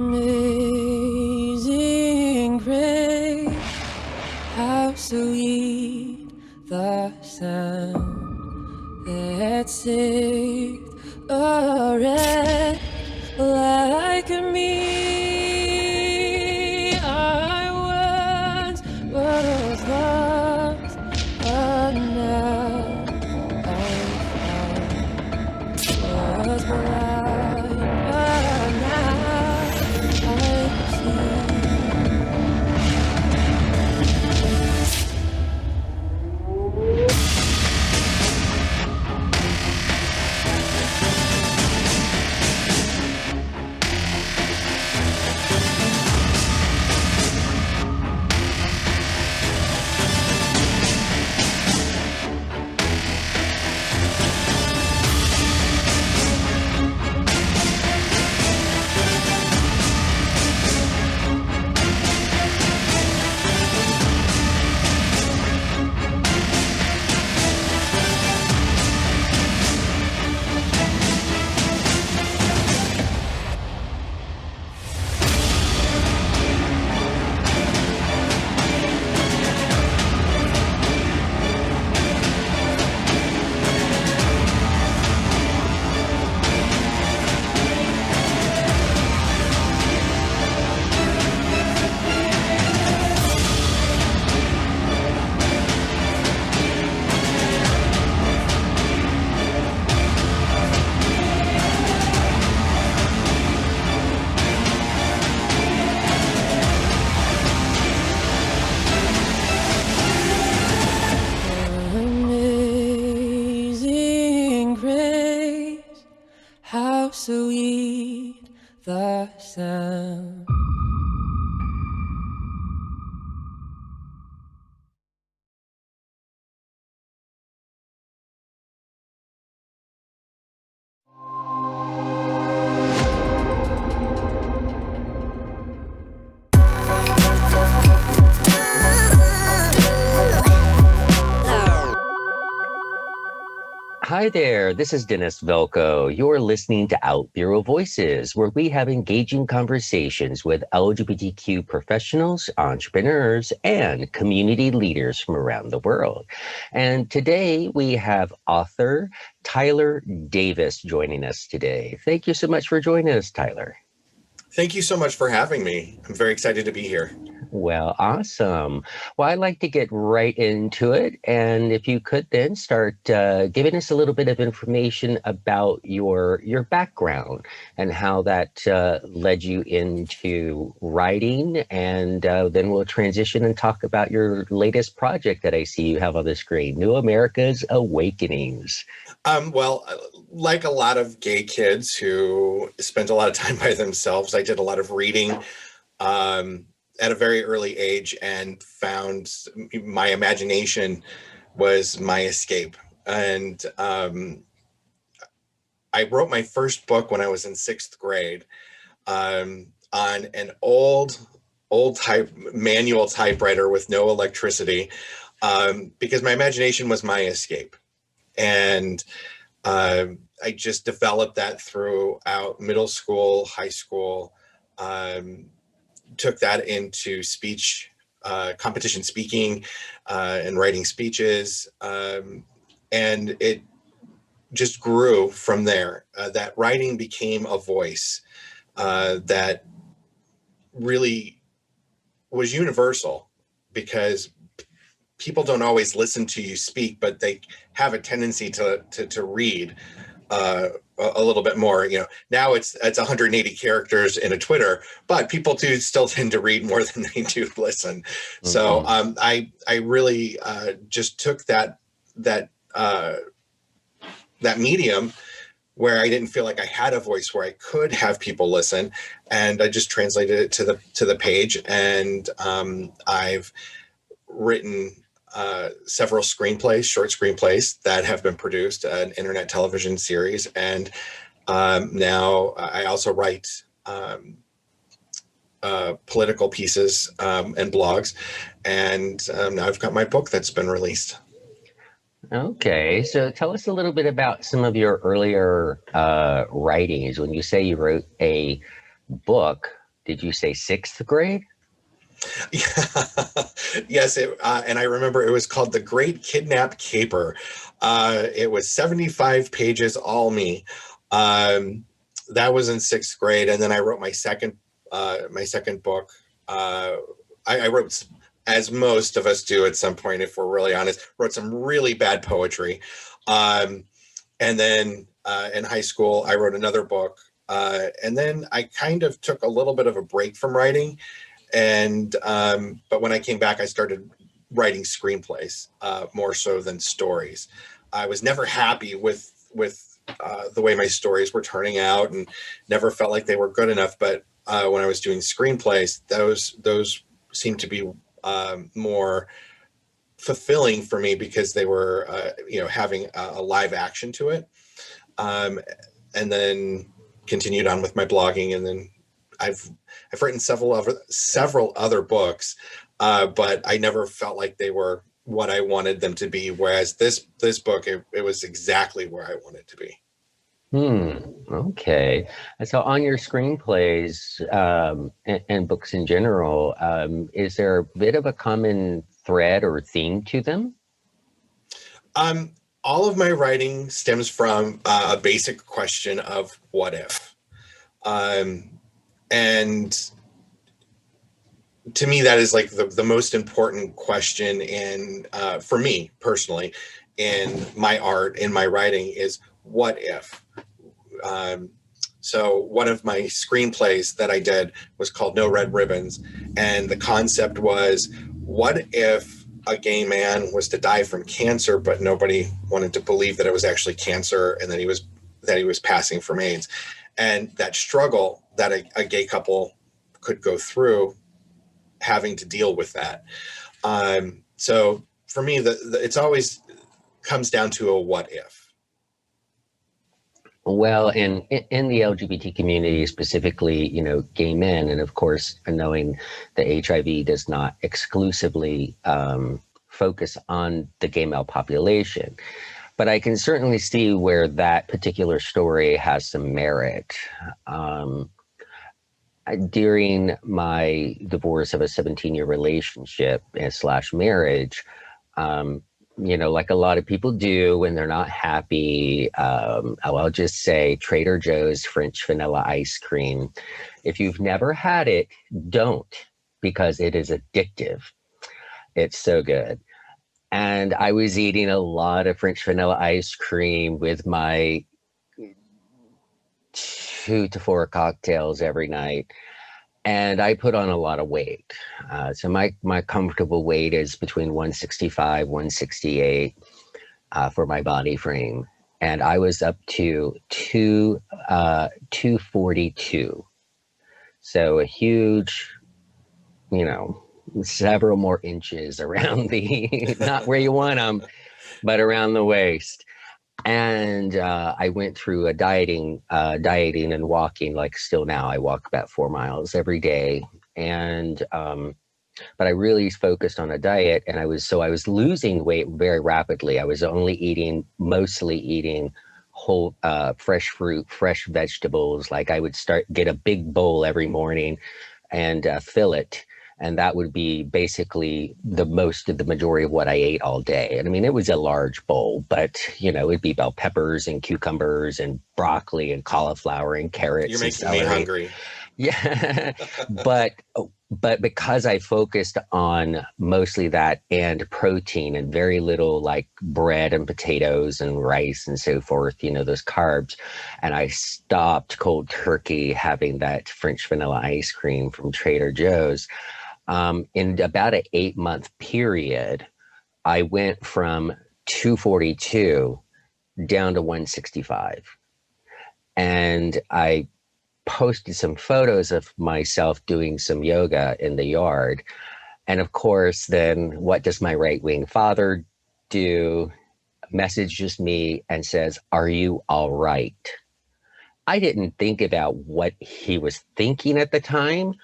Amazing grace, how sweet the sound that saved a wretch like me. I once was lost, but now I'm found. Was blind, but now I see. Amazing grace, how sweet the sound. Hi there, this is Dennis Velco. You're listening to OutBüro Voices, where we have engaging conversations with LGBTQ professionals, entrepreneurs, and community leaders from around the world. And today we have author Tyler Davis joining us today. Thank you so much for joining us, Tyler. Thank you so much for having me. I'm very excited to be here. Well, awesome. Well, I'd like to get right into it. And if you could then start giving us a little bit of information about your background and how that led you into writing. And then we'll transition and talk about your latest project that I see you have on the screen, New America's Awakenings. Well, like a lot of gay kids who spent a lot of time by themselves, I did a lot of reading at a very early age and found my imagination was my escape. And I wrote my first book when I was in 6th grade on an old type manual typewriter with no electricity because my imagination was my escape. And I just developed that throughout middle school, high school, took that into speech, competition speaking, and writing speeches. And it just grew from there. That writing became a voice that really was universal, because people don't always listen to you speak, but they have a tendency to read a little bit more. You know, now it's 180 characters in a Twitter, but people do still tend to read more than they do listen. Mm-hmm. So I really just took that medium where I didn't feel like I had a voice where I could have people listen, and I just translated it to the page. And I've written several screenplays, short screenplays that have been produced, an internet television series, and now I also write political pieces and blogs, and now I've got my book that's been released. Okay, so tell us a little bit about some of your earlier writings. When you say you wrote a book. Did you say sixth grade? Yes, and I remember it was called The Great Kidnap Caper. It was 75 pages, all me. That was in sixth grade, and then I wrote my second book. I wrote, as most of us do at some point, if we're really honest, wrote some really bad poetry. And then in high school, I wrote another book. And then I kind of took a little bit of a break from writing. And but when I came back, I started writing screenplays more so than stories. I was never happy with the way my stories were turning out, and never felt like they were good enough. But when I was doing screenplays, those seemed to be more fulfilling for me, because they were having a live action to it. And then continued on with my blogging, and then I've written several other books, but I never felt like they were what I wanted them to be. Whereas this book, it was exactly where I wanted to be. Okay. And so on your screenplays and books in general, is there a bit of a common thread or theme to them? All of my writing stems from a basic question of what if. And to me, that is like the most important question. And for me personally, in my art, in my writing, is what if. So one of my screenplays that I did was called No Red Ribbons. And the concept was, what if a gay man was to die from cancer, but nobody wanted to believe that it was actually cancer, and that he was passing from AIDS? And that struggle that a gay couple could go through, having to deal with that. So for me, it's always comes down to a what if. Well, in the LGBT community, specifically, gay men, and of course, knowing that HIV does not exclusively focus on the gay male population, but I can certainly see where that particular story has some merit. During my divorce of a 17-year relationship / marriage, like a lot of people do when they're not happy, I'll just say Trader Joe's French vanilla ice cream. If you've never had it, don't, because it is addictive. It's so good. And I was eating a lot of French vanilla ice cream with my 2 to 4 cocktails every night. And I put on a lot of weight. So my comfortable weight is between 165, 168 for my body frame. And I was up to 242. So a huge, several more inches around the, not where you want them, but around the waist. And I went through a dieting and walking. Like still now, I walk about 4 miles every day. And but I really focused on a diet, and I was losing weight very rapidly. I was mostly eating whole fresh fruit, fresh vegetables. Like I would get a big bowl every morning and fill it. And that would be basically the majority of what I ate all day. And I mean, it was a large bowl, but it'd be bell peppers and cucumbers and broccoli and cauliflower and carrots. You're making me hungry. Yeah. But because I focused on mostly that and protein and very little like bread and potatoes and rice and so forth, those carbs, and I stopped cold turkey having that French vanilla ice cream from Trader Joe's, in about an 8-month period, I went from 242 down to 165. And I posted some photos of myself doing some yoga in the yard. And of course, then what does my right-wing father do? Messages me and says, "Are you all right?" I didn't think about what he was thinking at the time.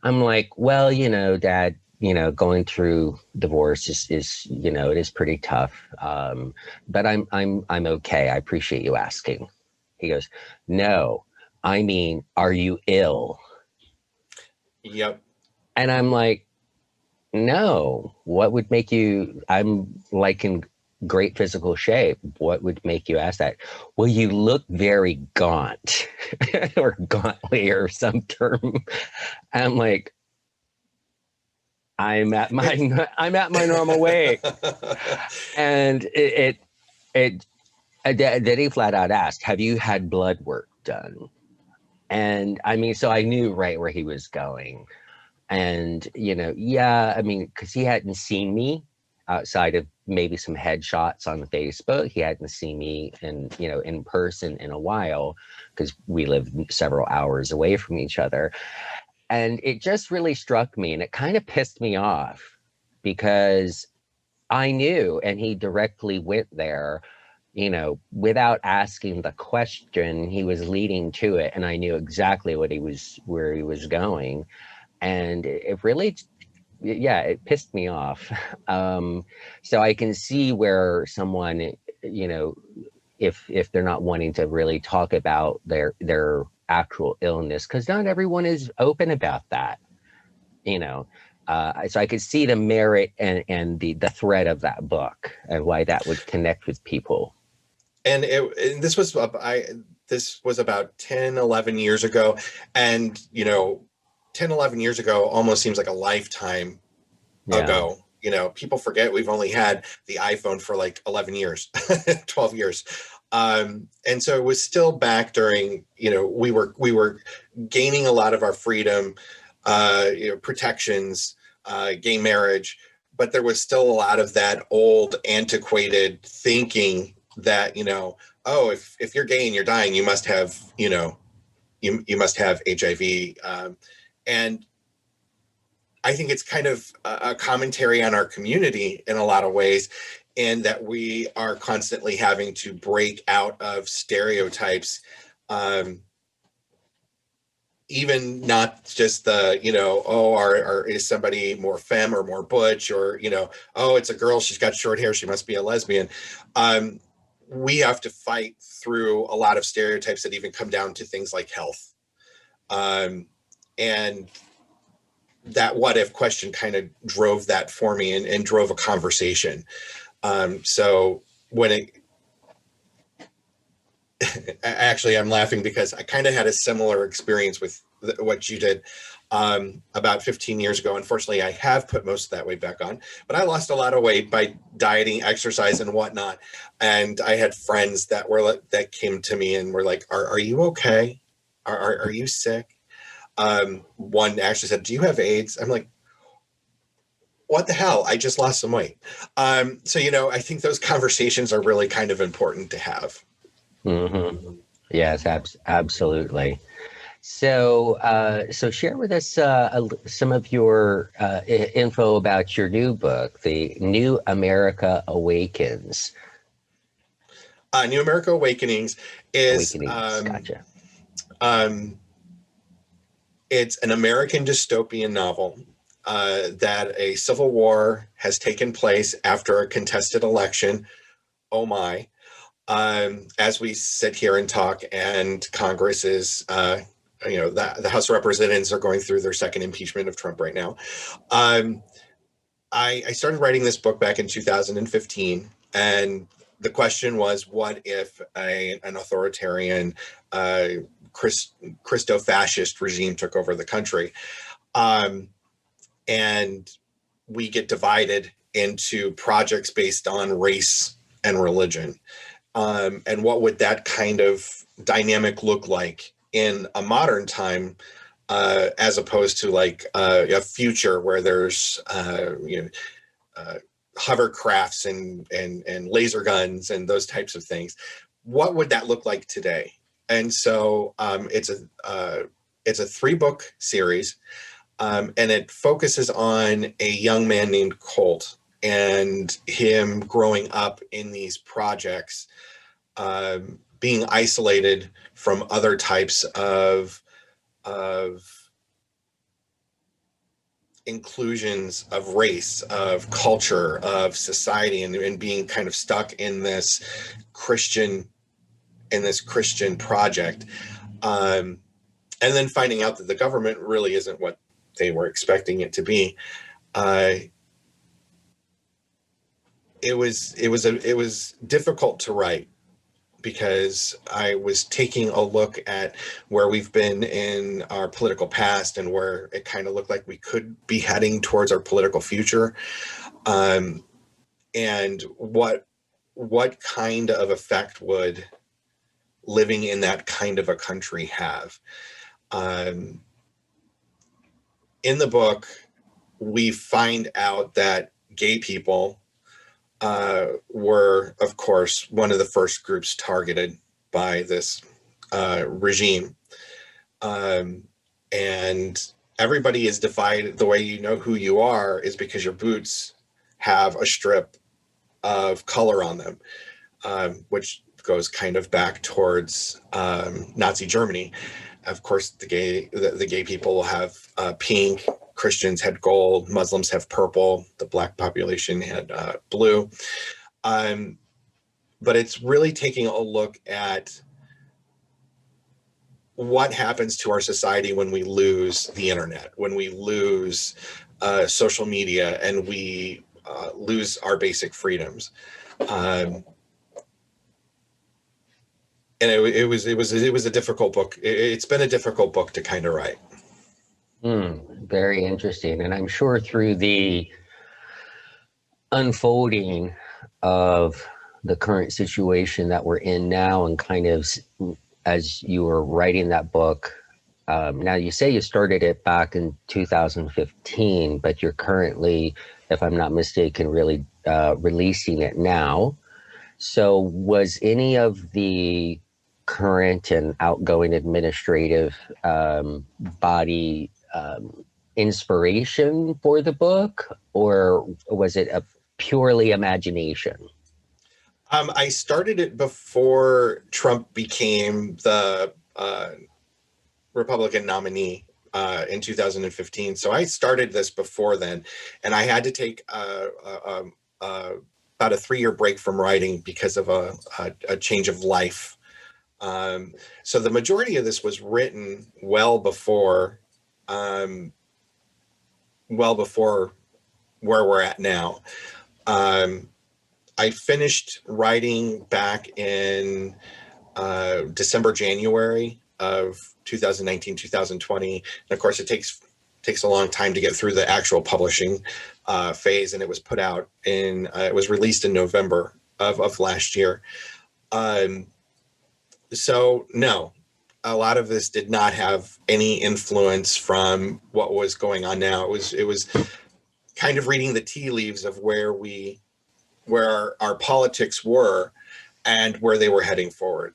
I'm like, well, Dad, going through divorce is it is pretty tough. But I'm okay. I appreciate you asking. He goes, "No, I mean, are you ill? Yep. And I'm like, no, what would make you, I'm like in great physical shape. What would make you ask that? Well, you look very gaunt or gauntly or some term. I'm like, It's I'm at my normal weight. And then he flat out asked, have you had blood work done? And I mean, so I knew right where he was going. And, yeah, I mean, because he hadn't seen me outside of maybe some headshots on Facebook. He hadn't seen me in person in a while because we live several hours away from each other. And it just really struck me and it kind of pissed me off because I knew, and he directly went there, without asking the question, he was leading to it. And I knew exactly where he was going. And it really, yeah, it pissed me off. So I can see where someone, if they're not wanting to really talk about their actual illness, because not everyone is open about that, you know. So I could see the merit and the thread of that book and why that would connect with people. and this was about 10, 11 years ago. And 10, 11 years ago almost seems like a lifetime Yeah. ago. People forget we've only had the iPhone for like 11 years, 12 years. And so it was still back during, we were gaining a lot of our freedom, protections, gay marriage, but there was still a lot of that old antiquated thinking that, oh, if you're gay and you're dying, you must have, you must have HIV. And I think it's kind of a commentary on our community in a lot of ways, and that we are constantly having to break out of stereotypes, even not just the, is somebody more femme or more butch, or, oh, it's a girl, she's got short hair, she must be a lesbian. We have to fight through a lot of stereotypes that even come down to things like health. And that what if question kind of drove that for me and drove a conversation. So when actually, I'm laughing because I kind of had a similar experience with what you did about 15 years ago. Unfortunately, I have put most of that weight back on, but I lost a lot of weight by dieting, exercise, and whatnot. And I had friends that came to me and were like, "Are you okay? Are you sick?" One actually said, "Do you have AIDS?" I'm like, what the hell? I just lost some weight. So, I think those conversations are really kind of important to have. Mm-hmm. Yes, absolutely. So, so share with us some of your info about your new book, The New America Awakens. New America Awakenings is Gotcha. It's an American dystopian novel that a civil war has taken place after a contested election. Oh my. As we sit here and talk, and Congress is, the House of Representatives are going through their second impeachment of Trump right now. I started writing this book back in 2015, and the question was, what if an authoritarian Christo-fascist regime took over the country? And we get divided into projects based on race and religion. And what would that kind of dynamic look like in a modern time, as opposed to like a future where there's hovercrafts and laser guns and those types of things? What would that look like today? And so it's a 3-book series, and it focuses on a young man named Colt and him growing up in these projects, being isolated from other types of inclusions of race, of culture, of society, and being kind of stuck in this Christian project. And then finding out that the government really isn't what they were expecting it to be. It was difficult to write, because I was taking a look at where we've been in our political past and where it kind of looked like we could be heading towards our political future, and what kind of effect would living in that kind of a country have. In the book, we find out that gay people were, of course, one of the first groups targeted by this regime. And everybody is divided. The way you know who you are is because your boots have a strip of color on them, which goes kind of back towards Nazi Germany. Of course, the gay people will have pink, Christians had gold, Muslims have purple, the black population had blue. But it's really taking a look at what happens to our society when we lose the internet, when we lose social media, and we lose our basic freedoms. And it was a difficult book. It's been a difficult book to kind of write. Very interesting. And I'm sure through the unfolding of the current situation that we're in now, and kind of as you were writing that book, now you say you started it back in 2015, but you're currently, if I'm not mistaken, really releasing it now. So was any of the current and outgoing administrative body inspiration for the book, or was it a purely imagination? I started it before Trump became the Republican nominee in 2015. So I started this before then, and I had to take about a 3-year break from writing because of a change of life. So the majority of this was written well before where we're at now. I finished writing back in December, January of 2019, 2020. And of course, it takes a long time to get through the actual publishing phase. And it was put out it was released in November of last year. So no, a lot of this did not have any influence from what was going on now. It was kind of reading the tea leaves of where our politics were and where they were heading forward.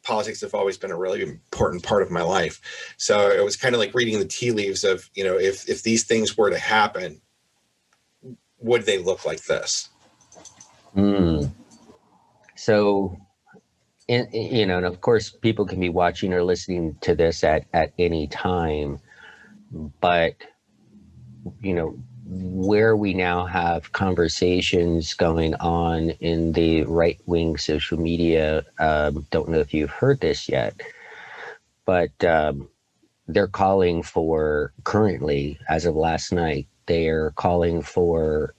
Politics have always been a really important part of my life. So it was kind of like reading the tea leaves of, if these things were to happen, would they look like this? So, and of course, people can be watching or listening to this at any time, but, where we now have conversations going on in the right-wing social media, don't know if you've heard this yet, but they're calling for, currently, as of last night, they're calling for,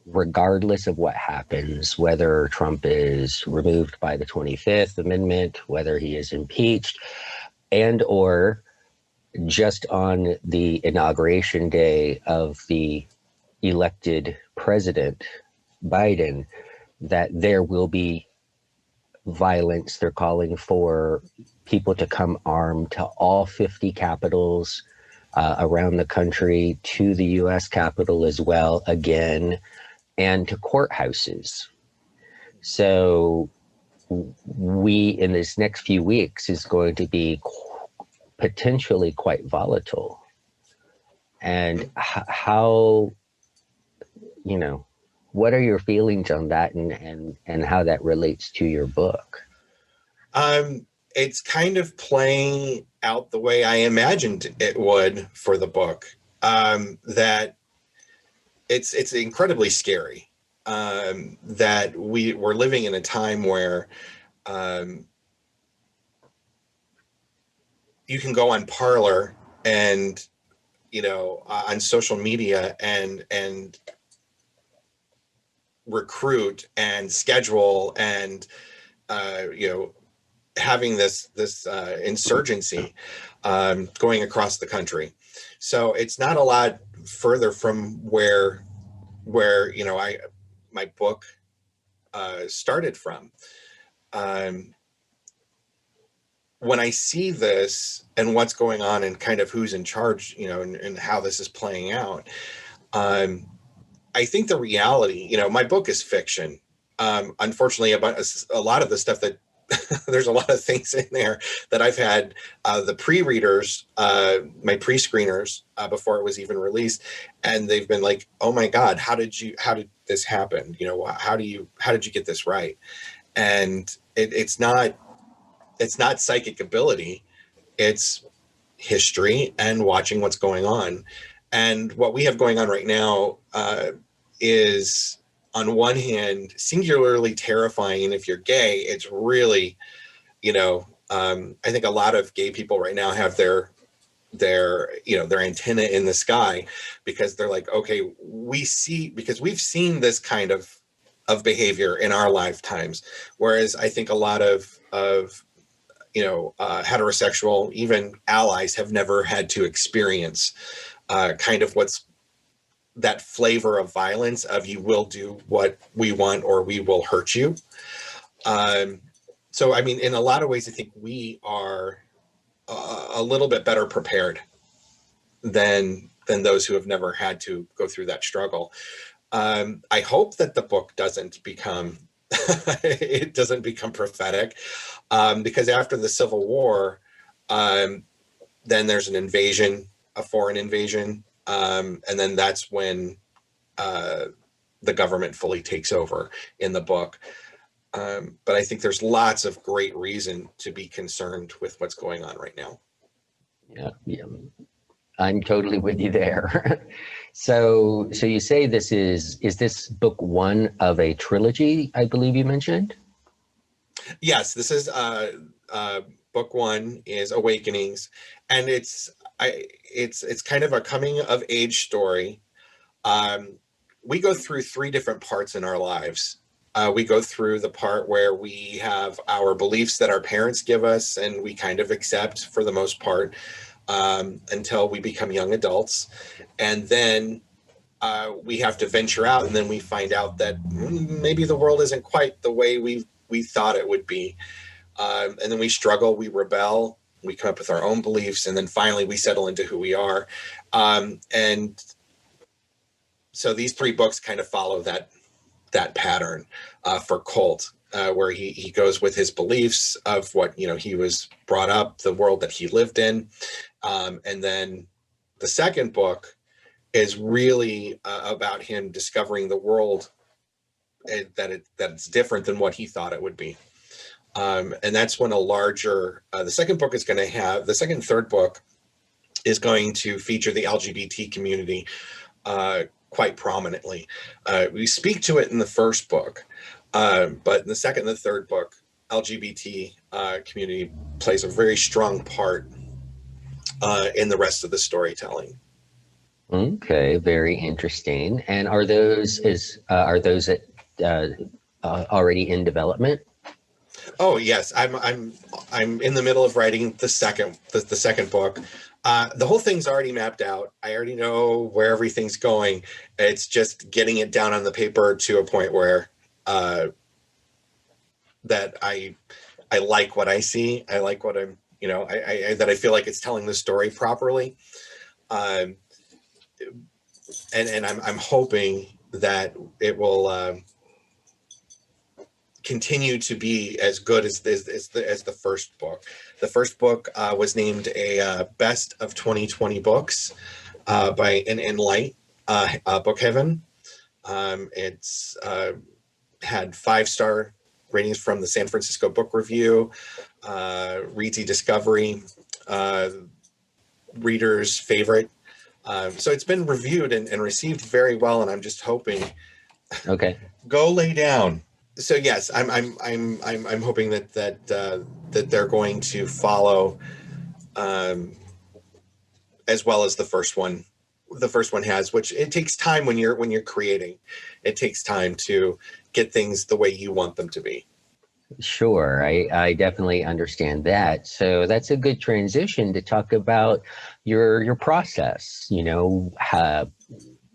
regardless of what happens, whether Trump is removed by the 25th Amendment, whether he is impeached, and or just on the inauguration day of the elected president, Biden, that there will be violence. They're calling for people to come armed to all 50 capitals around the country, to the U.S. Capitol as well, again, and to courthouses. So we, in this next few weeks, is going to be potentially quite volatile. And how, what are your feelings on that, and how that relates to your book? It's kind of playing out the way I imagined it would for the book. That it's incredibly scary. That we're living in a time where you can go on Parler and, on social media and recruit and schedule and, having this insurgency going across the country. So it's not a lot further from where my book started from. When I see this and what's going on and kind of who's in charge, and how this is playing out, I think the reality, my book is fiction. Unfortunately, about a lot of the stuff that there's a lot of things in there that I've had the pre-readers, my pre-screeners, before it was even released, and they've been like, "Oh my God, how did this happen? How did you get this right?" And it's not psychic ability, it's history and watching what's going on. And what we have going on right now is, on one hand, singularly terrifying. If you're gay, it's really, I think a lot of gay people right now have their antenna in the sky, because they're like, okay, because we've seen this kind of behavior in our lifetimes. Whereas I think a lot of heterosexual, even allies, have never had to experience kind of what's that flavor of violence of, you will do what we want or we will hurt you. So, I mean, in a lot of ways, I think we are a little bit better prepared than those who have never had to go through that struggle. I hope that the book doesn't become prophetic, because after the Civil War, then there's an invasion, a foreign invasion, and then that's when the government fully takes over in the book. But I think there's lots of great reason to be concerned with what's going on right now. Yeah. I'm totally with you there. So you say this is this book one of a trilogy, I believe you mentioned? Yes, this is book one is Awakenings, and it's kind of a coming of age story. We go through three different parts in our lives. We go through the part where we have our beliefs that our parents give us and we kind of accept for the most part, until we become young adults. And then we have to venture out, and then we find out that maybe the world isn't quite the way we thought it would be. And then we struggle, we rebel, we come up with our own beliefs, and then finally we settle into who we are. And so these three books kind of follow that pattern for Colt, where he goes with his beliefs of what, he was brought up, the world that he lived in. And then the second book is really about him discovering the world that's different than what he thought it would be. And that's when the second book is going to have, the second and third book is going to feature the LGBT community quite prominently. We speak to it in the first book, but in the second and the third book, LGBT community plays a very strong part in the rest of the storytelling. Okay, very interesting. And are those already in development? Oh yes, I'm in the middle of writing the second book. The whole thing's already mapped out. I already know where everything's going. It's just getting it down on the paper to a point where that I like what I see. I like what I'm, that I feel like it's telling the story properly. And I'm hoping that it will continue to be as good as the first book. The first book was named a best of 2020 books by an Enlight Book Heaven. It's had 5-star ratings from the San Francisco Book Review, Readsy Discovery, readers' favorite. So it's been reviewed and received very well, and I'm just hoping. Okay. Go lay down. So yes, I'm hoping that they're going to follow as well as the first one. The first one has, which it takes time when you're creating. It takes time to get things the way you want them to be. Sure, I definitely understand that. So that's a good transition to talk about your process. You know,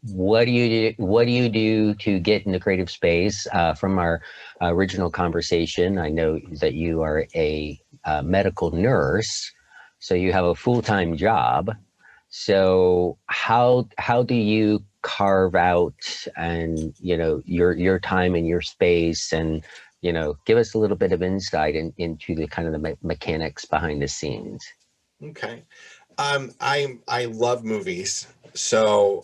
what do you do to get in the creative space? From our original conversation, I know that you are a medical nurse, so you have a full-time job. So how do you carve out and your time and your space and give us a little bit of insight into the kind of the mechanics behind the scenes. Okay. I love movies. So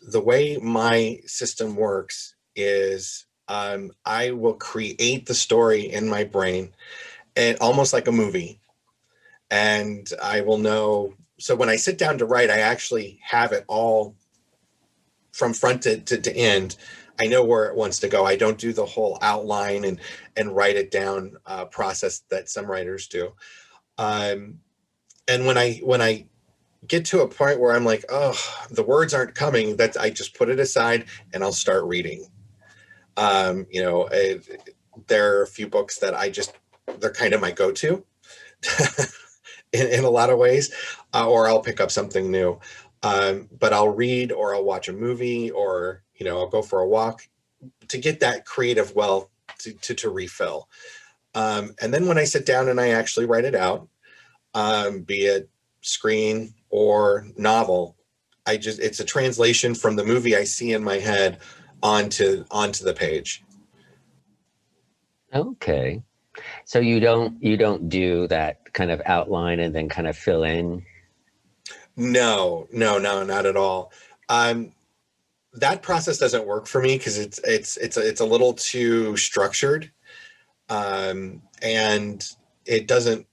the way my system works is I will create the story in my brain and almost like a movie. And I will know. So when I sit down to write, I actually have it all from front to end. I know where it wants to go. I don't do the whole outline and write it down process that some writers do. And when I get to a point where I'm like, oh, the words aren't coming, that I just put it aside and I'll start reading. There are a few books that they're kind of my go-to in a lot of ways, or I'll pick up something new. But I'll read or I'll watch a movie or, I'll go for a walk to get that creative well to refill. And then when I sit down and I actually write it out, be it screen or novel, it's a translation from the movie I see in my head onto the page. Okay. So you don't do that kind of outline and then kind of fill in? No, not at all. That process doesn't work for me because it's a little too structured, and it doesn't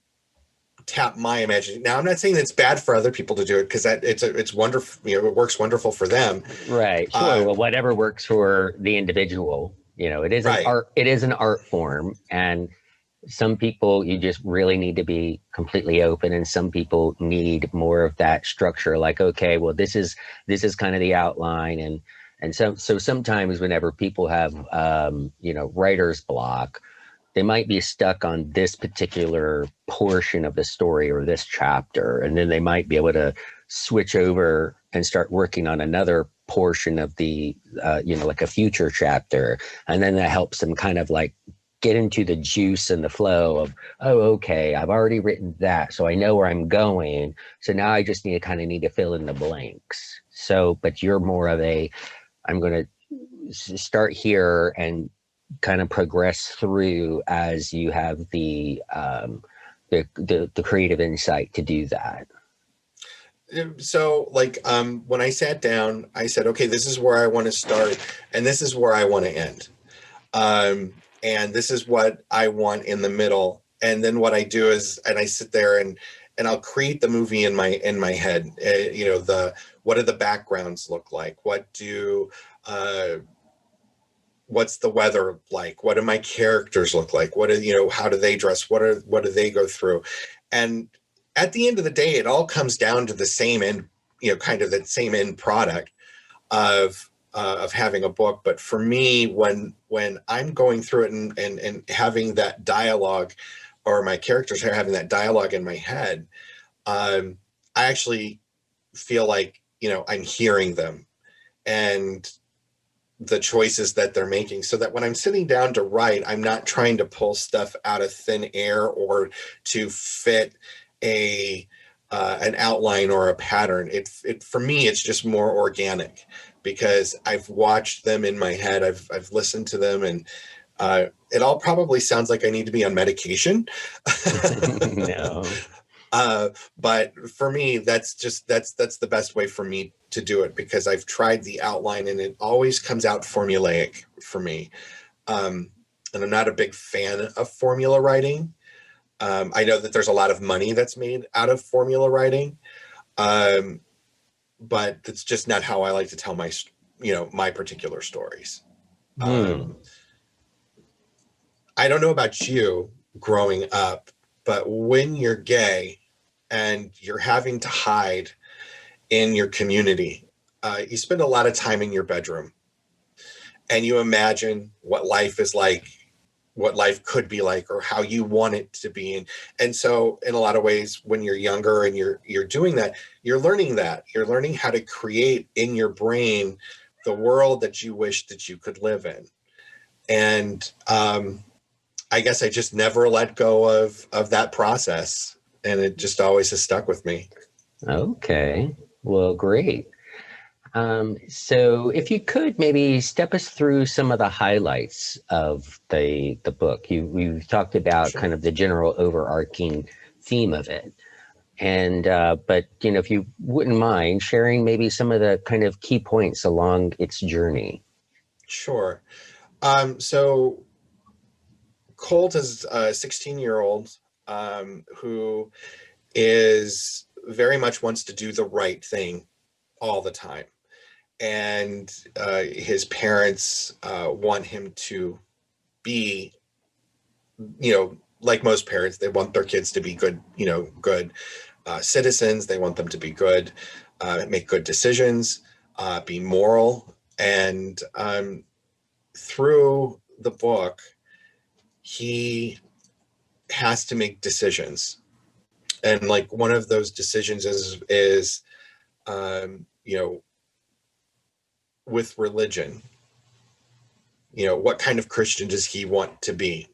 tap my imagination. Now, I'm not saying that it's bad for other people to do it because it's wonderful. It works wonderful for them. Right. Sure. Well, whatever works for the individual. It is an Right. art. It is an art form, and some people you just really need to be completely open, and some people need more of that structure. Like, okay, well, this is kind of the outline, and so sometimes whenever people have writer's block, they might be stuck on this particular portion of the story or this chapter, and then they might be able to switch over and start working on another portion of the like a future chapter, and then that helps them kind of like get into the juice and the flow of, oh, okay, I've already written that, so I know where I'm going, so now I just need to fill in the blanks. So but you're more of a, I'm going to start here and kind of progress through as you have the creative insight to do that. So like when I sat down, I said, okay, this is where I want to start and this is where I want to end. And this is what I want in the middle. And then what I do is, and I sit there and I'll create the movie in my head. What do the backgrounds look like? What's the weather like? What do my characters look like? How do they dress? What do they go through? And at the end of the day, it all comes down to the same end, kind of the same end product of having a book. But for me, when I'm going through it and having that dialogue, or my characters are having that dialogue in my head, I actually feel like, I'm hearing them and the choices that they're making, so that when I'm sitting down to write, I'm not trying to pull stuff out of thin air or to fit an outline or a pattern. It for me, it's just more organic because I've watched them in my head. I've listened to them, and it all probably sounds like I need to be on medication. No. But for me, that's the best way for me to do it, because I've tried the outline and it always comes out formulaic for me. And I'm not a big fan of formula writing. I know that there's a lot of money that's made out of formula writing. But it's just not how I like to tell my particular stories. I don't know about you growing up, but when you're gay and you're having to hide in your community. You spend a lot of time in your bedroom, and you imagine what life is like, what life could be like, or how you want it to be. And so in a lot of ways, when you're younger and you're doing that, you're learning how to create in your brain the world that you wish that you could live in. And I guess I just never let go of that process, and it just always has stuck with me. Okay, well, great. So if you could maybe step us through some of the highlights of the book. We've talked about Sure. kind of the general overarching theme of it. And but if you wouldn't mind sharing maybe some of the kind of key points along its journey. Sure. So Colt is a 16-year-old who is very much wants to do the right thing all the time. And his parents want him to be, like most parents, they want their kids to be good, good citizens. They want them to be good, make good decisions, be moral. And through the book, he has to make decisions. And like one of those decisions is with religion, what kind of Christian does he want to be?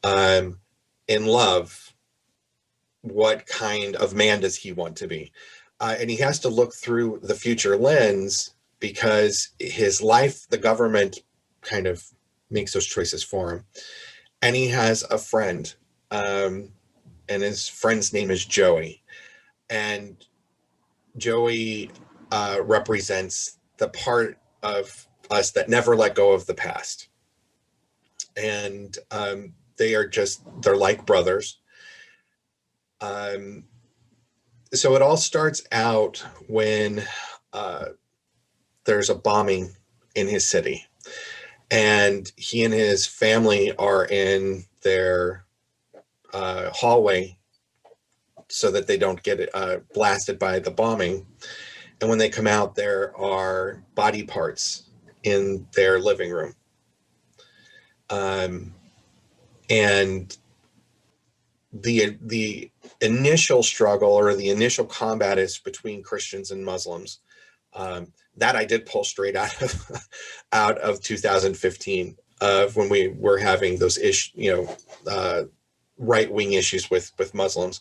In love, what kind of man does he want to be? And he has to look through the future lens, because his life, the government kind of makes those choices for him. And he has a friend, and his friend's name is Joey. And Joey represents the part of us that never let go of the past. And they're like brothers. So it all starts out when there's a bombing in his city, and he and his family are in their hallway so that they don't get blasted by the bombing. And when they come out, there are body parts in their living room. And the initial struggle, or the initial combat, is between Christians and Muslims. That I did pull straight out of 2015, when we were having those right-wing issues with Muslims.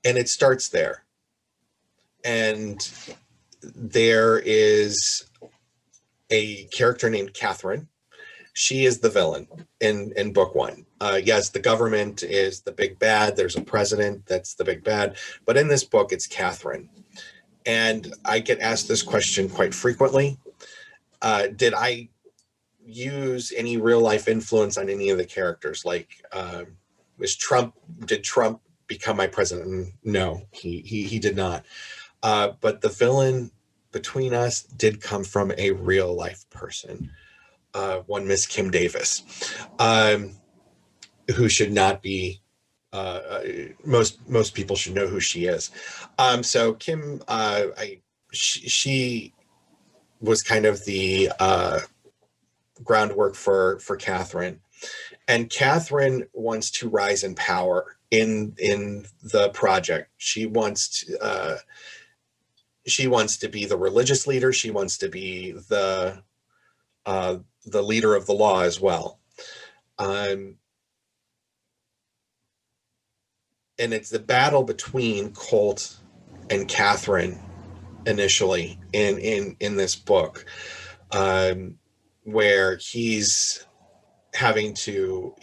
And it starts there. And there is a character named Catherine. She is the villain in book one. Yes, the government is the big bad. There's a president that's the big bad. But in this book, it's Catherine. And I get asked this question quite frequently. Did I use any real life influence on any of the characters? Like, did Trump become my president? No, he did not. But the villain between us did come from a real life person. One Miss Kim Davis, who should not be. Most people should know who she is. So Kim, she was kind of the groundwork for Catherine, and Catherine wants to rise in power in the project. She wants to be the religious leader. She wants to be the leader of the law as well. And it's the battle between Colt and Catherine initially in this book, where he's having to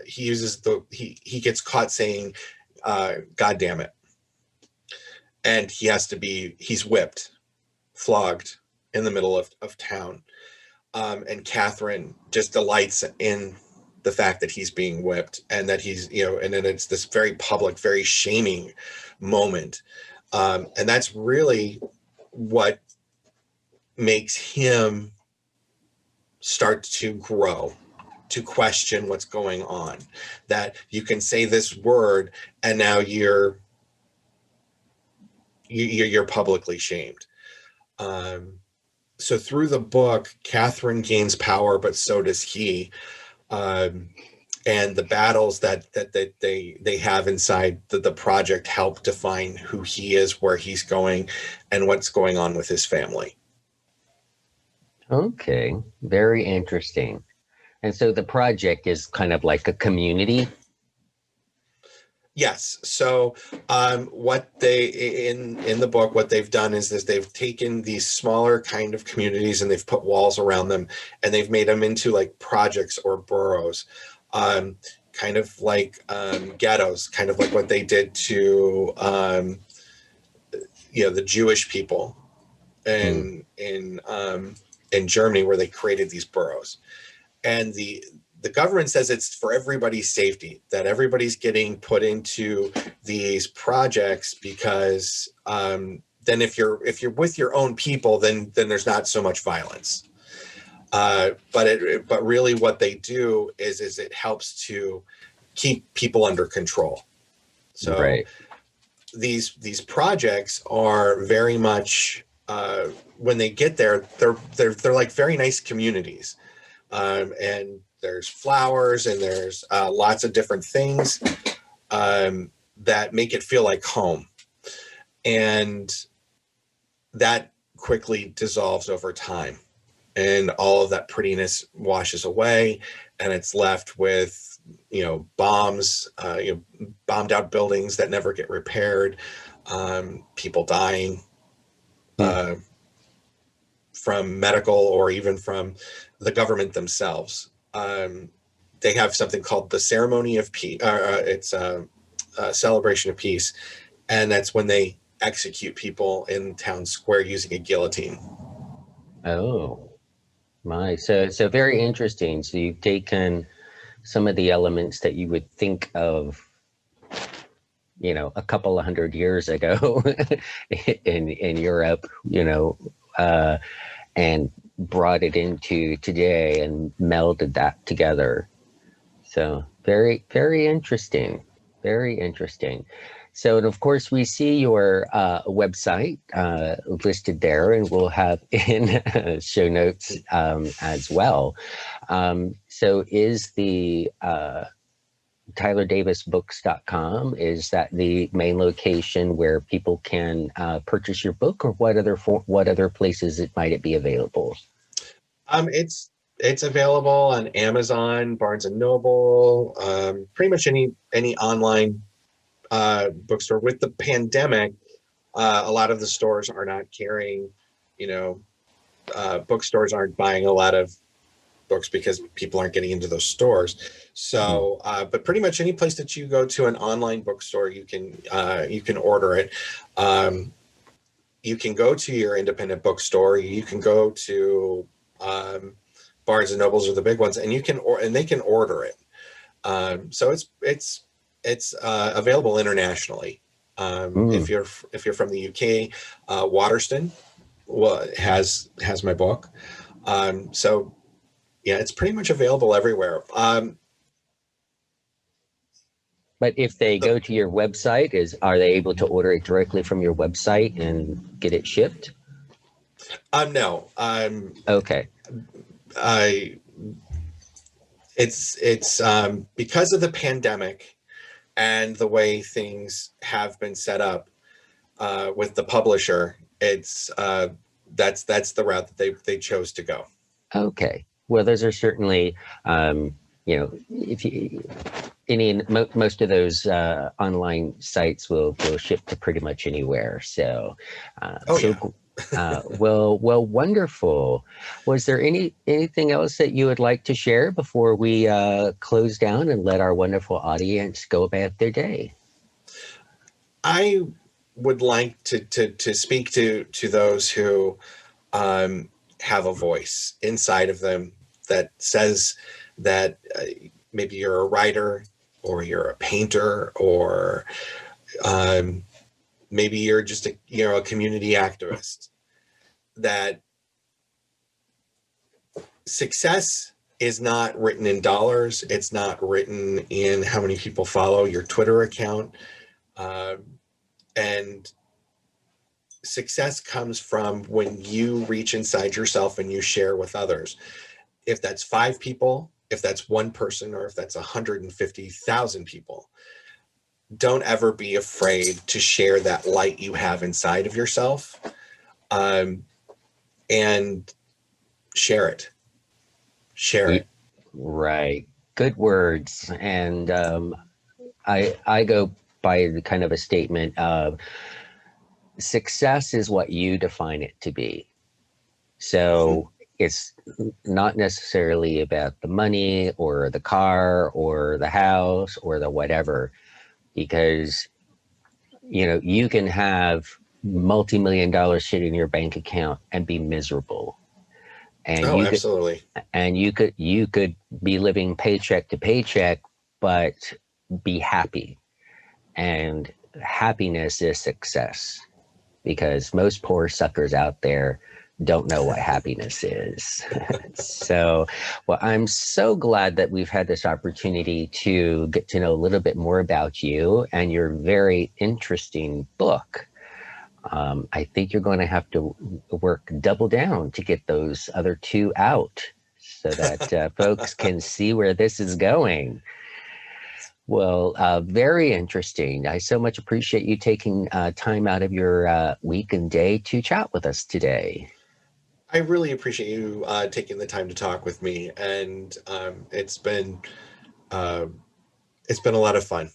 he gets caught saying God damn it, and he's whipped, flogged in the middle of town. And Catherine just delights in the fact that he's being whipped, and that he's, and then it's this very public, very shaming moment. And that's really what makes him start to grow to question what's going on, that you can say this word and now you're publicly shamed. So through the book, Catherine gains power, but so does he. And the battles that they have inside the project help define who he is, where he's going, and what's going on with his family. Okay, very interesting. And so the project is kind of like a community. Yes. So what they in the book, what they've done is they've taken these smaller kind of communities and they've put walls around them, and they've made them into like projects or boroughs, kind of like ghettos, kind of like what they did to the Jewish people in Germany, where they created these boroughs. And the government says it's for everybody's safety, that everybody's getting put into these projects because then if you're with your own people, then there's not so much violence. But really what they do is it helps to keep people under control. So right. These projects are very much when they get there, they're like very nice communities. And there's flowers and there's lots of different things that make it feel like home. And that quickly dissolves over time. And all of that prettiness washes away, and it's left with, bombs, bombed out buildings that never get repaired, people dying from medical or even from the government themselves. They have something called the Ceremony of Peace. It's a celebration of peace, and that's when they execute people in town square using a guillotine. Oh, my. So very interesting. So you've taken some of the elements that you would think of, a couple of 100 years ago in Europe, and brought it into today and melded that together. So very, very interesting. Very interesting. So, and of course, we see your website listed there, and we'll have in show notes as well. So is the TylerDavisBooks.com, is that the main location where people can purchase your book, or what other places might it be available? It's available on Amazon, Barnes and Noble, pretty much any online bookstore. With the pandemic, a lot of the stores are not carrying, bookstores aren't buying a lot of books because people aren't getting into those stores. So, but pretty much any place that you go to an online bookstore, you can order it. You can go to your independent bookstore. You can go to Barnes and Nobles are the big ones, and they can order it. So it's available internationally. If you're from the UK, Waterston has my book. So yeah, it's pretty much available everywhere. But if they go to your website, are they able to order it directly from your website and get it shipped? No. Okay. It's because of the pandemic and the way things have been set up with the publisher. It's that's the route that they chose to go. Okay. Well, those are certainly, if you most of those online sites will ship to pretty much anywhere. So, well, wonderful. Was there anything else that you would like to share before we close down and let our wonderful audience go about their day? I would like to speak to those who have a voice inside of them that says that maybe you're a writer, or you're a painter, or maybe you're just a community activist, that success is not written in dollars. It's not written in how many people follow your Twitter account. And success comes from when you reach inside yourself and you share with others. If that's 5 people, if that's 1 person, or if that's 150,000 people, don't ever be afraid to share that light you have inside of yourself, and share it. Share it. Right. Good words. And I go by the kind of a statement of success is what you define it to be. So it's not necessarily about the money or the car or the house or the whatever, because you can have multi-million dollars sitting in your bank account and be miserable, and Oh, absolutely. you could be living paycheck to paycheck but be happy. And happiness is success, because most poor suckers out there don't know what happiness is. So, well, I'm so glad that we've had this opportunity to get to know a little bit more about you and your very interesting book. I think you're going to have to work double down to get those other 2 out so that folks can see where this is going. Well, very interesting. I so much appreciate you taking time out of your week and day to chat with us today. I really appreciate you taking the time to talk with me, and it's been a lot of fun.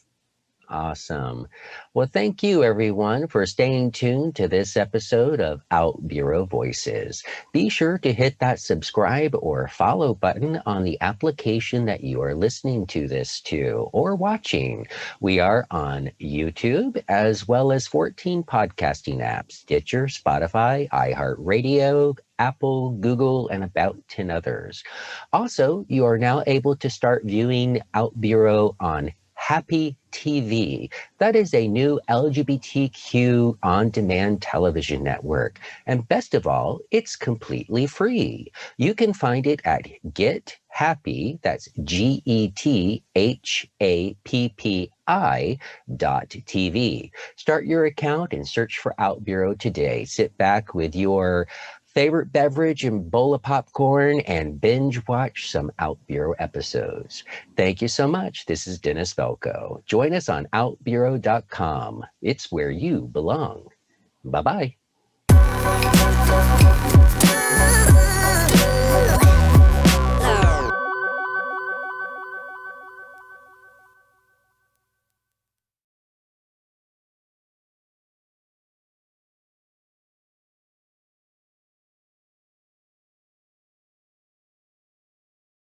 Awesome. Well, thank you everyone for staying tuned to this episode of OutBüro Voices. Be sure to hit that subscribe or follow button on the application that you are listening to this to or watching. We are on YouTube, as well as 14 podcasting apps: Stitcher, Spotify, iHeartRadio, Apple, Google, and about 10 others. Also, you are now able to start viewing OutBüro on Happy TV. That is a new LGBTQ on-demand television network. And best of all, it's completely free. You can find it at Get Happy, that's GETHAPPI.TV. Start your account and search for OutBüro today. Sit back with your favorite beverage and bowl of popcorn and binge watch some OutBüro episodes. Thank you so much. This is Dennis Velco. Join us on OutBüro.com. It's where you belong. Bye-bye.